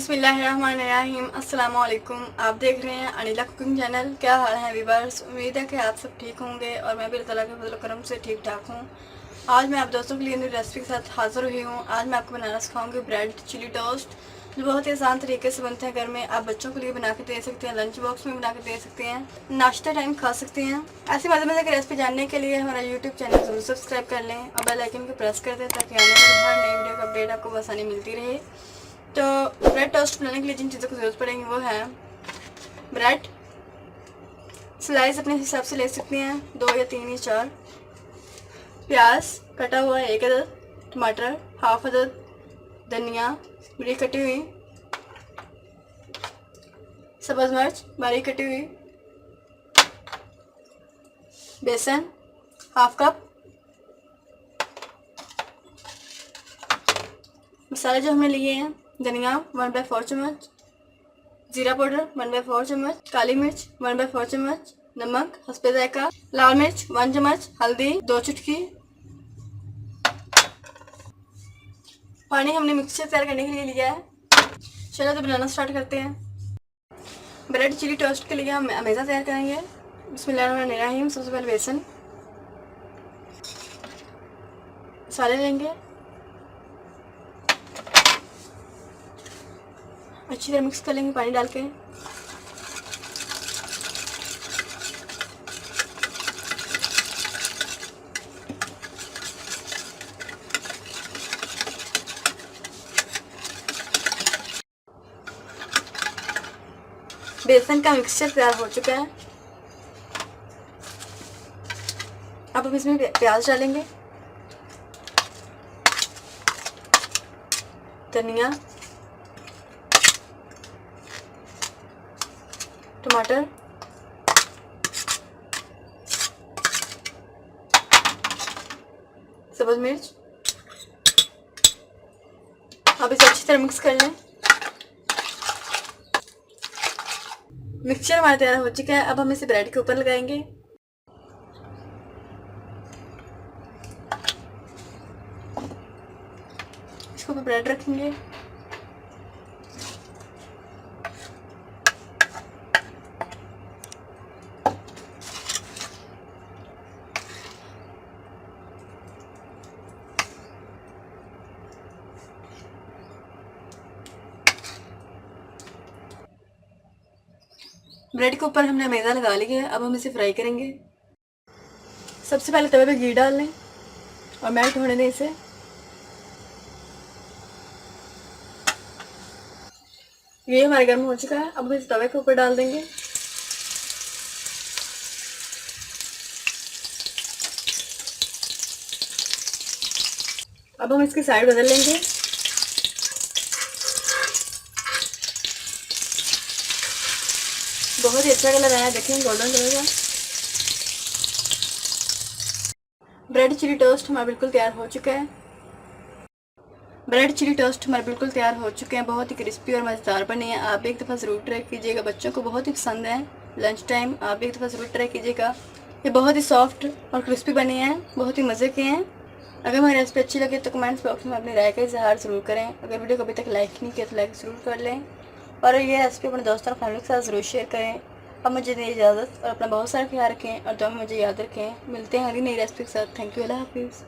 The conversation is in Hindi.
बिस्मिल्लाहिर्रहमानिर्रहीम। अस्सलाम वालेकुम। आप देख रहे हैं अनिला कुकिंग चैनल। क्या हाल है वीवर्स? उम्मीद है कि आप सब ठीक होंगे और मैं भी अल्लाह ताला के फजल करम से ठीक ठाक हूँ। आज मैं आप दोस्तों के लिए नई रेसिपी के साथ हाजिर हुई हूँ। आज मैं आपको बनाना सिखाऊंगी ब्रेड चिली टोस्ट, जो बहुत ही आसान तरीके से बनते हैं। घर में आप बच्चों के लिए बना के दे सकते हैं, लंच बॉक्स में बना के दे सकते हैं, नाश्ता टाइम खा सकते हैं। ऐसी मज़े मज़े की रेसिपी जानने के लिए हमारा यूट्यूब चैनल जरूर सब्सक्राइब कर लें और बेल आइकन को प्रेस कर दें ताकि आने वाली हर नई वीडियो का अपडेट आपको आसानी मिलती रहे। तो ब्रेड टोस्ट बनाने के लिए जिन चीज़ों की ज़रूरत पड़ेगी वो है ब्रेड, स्लाइस अपने हिसाब से ले सकते हैं, 2 या 3 या 4, प्याज कटा हुआ 1 अदद, टमाटर हाफ अदद, धनिया बारीक कटी हुई, सब्ज़ मिर्च बारीक कटी हुई, बेसन हाफ कप। मसाले जो हमने लिए हैं, धनिया 1/4 चम्मच, जीरा पाउडर 1/4 चम्मच, काली मिर्च 1/4 चम्मच, नमक हस्बे जायका, लाल मिर्च 1 चम्मच, हल्दी 2 चुटकी। पानी हमने मिक्सचर तैयार करने के लिए लिया है। चलो तो बनाना स्टार्ट करते हैं। ब्रेड चिली टोस्ट के लिए हम मैदा तैयार करेंगे। बिस्मिल्लाहिर्रहमानिर्रहीम। सबसे पहले बेसन, मसाले लेंगे, अच्छी तरह मिक्स कर लेंगे पानी डाल के। बेसन का मिक्सचर तैयार हो चुका है। अब हम इसमें प्याज डालेंगे, धनिया, टमाटर, सब्ज़ मिर्च। अब इसे अच्छी तरह मिक्स कर लें। मिक्सचर हमारा तैयार हो चुका है। अब हम इसे ब्रेड के ऊपर लगाएंगे। इसके ऊपर ब्रेड रखेंगे। ब्रेड के ऊपर हमने मैदा लगा लिया है। अब हम इसे फ्राई करेंगे। सबसे पहले तवे पे घी डाल लें और मेल्ट होने दें इसे। ये हमारे गर्म हो चुका है। अब हम इसे तवे के ऊपर डाल देंगे। अब हम इसकी साइड बदल लेंगे। बहुत ही अच्छा कलर आया, देखें गोल्डन कलर का। ब्रेड चिली टोस्ट हमारा बिल्कुल तैयार हो चुका है। ब्रेड चिली टोस्ट हमारे बिल्कुल तैयार हो चुके हैं। बहुत ही क्रिस्पी और मज़ेदार बने हैं। आप एक दफ़ा ज़रूर ट्राई कीजिएगा, बच्चों को बहुत ही पसंद है। लंच टाइम आप एक दफ़ा ज़रूर ट्राई कीजिएगा। ये बहुत ही सॉफ्ट और क्रिस्पी बने हैं, बहुत ही मज़े के हैं। अगर हमारी रेसिपी अच्छी लगे तो कमेंट्स बॉक्स में अपनी राय का इजहार ज़रूर करें। अगर वीडियो को अभी तक लाइक नहीं किया तो लाइक ज़रूर कर लें और ये रेसिपी अपने दोस्तों और फैमिली के साथ ज़रूर शेयर करें। अब मुझे दें इजाज़त और अपना बहुत सारा ख्याल रखें और दुआ में मुझे याद रखें। मिलते हैं अगली नई रेसिपी के साथ। थैंक यू, अल्लाह हाफिज़।